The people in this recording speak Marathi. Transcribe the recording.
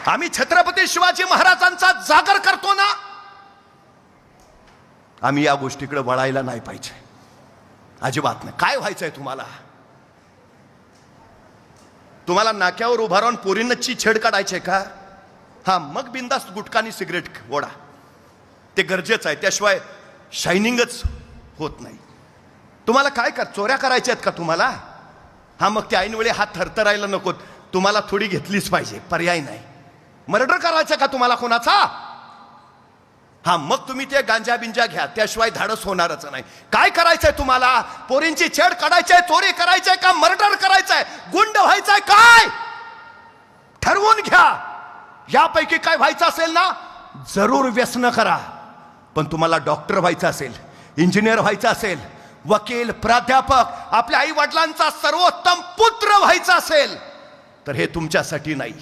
आम्ही छत्रपती शिवाजी महाराजांचा जागर करतो ना, आम्ही या गोष्टीकडे वळायला नाही पाहिजे, अजिबात नाही. काय व्हायचंय तुम्हाला? तुम्हाला नाक्यावर उभा राहून पोरींची छेड काढायचे का? हा, मग बिंदास्त गुटखानी सिगरेट ओढा, ते गरजेचं आहे, त्याशिवाय शायनिंगच होत नाही. तुम्हाला काय चोऱ्या करायच्या आहेत का तुम्हाला? हा, मग ते ऐनवेळी हात थरथरायला नको, तुम्हाला थोडी घेतलीच पाहिजे, पर्याय नाही. मर्डर करायचं का तुम्हाला कोणाचा? हा, मग तुम्ही ते गांजा बिंजा घ्या, त्याशिवाय धाडस होणारच नाही. काय करायचंय तुम्हाला? पोरींची छेड काढायची आहे, चोरी करायचंय का मर्डर करायचंय, गुंड व्हायचंय, काय ठरवून घ्या. यापैकी काय व्हायचं असेल ना, जरूर व्यसन करा. पण तुम्हाला डॉक्टर व्हायचं असेल, इंजिनियर व्हायचं असेल, वकील, प्राध्यापक, आपल्या आई वडिलांचा सर्वोत्तम पुत्र व्हायचा असेल, तर हे तुमच्यासाठी नाही.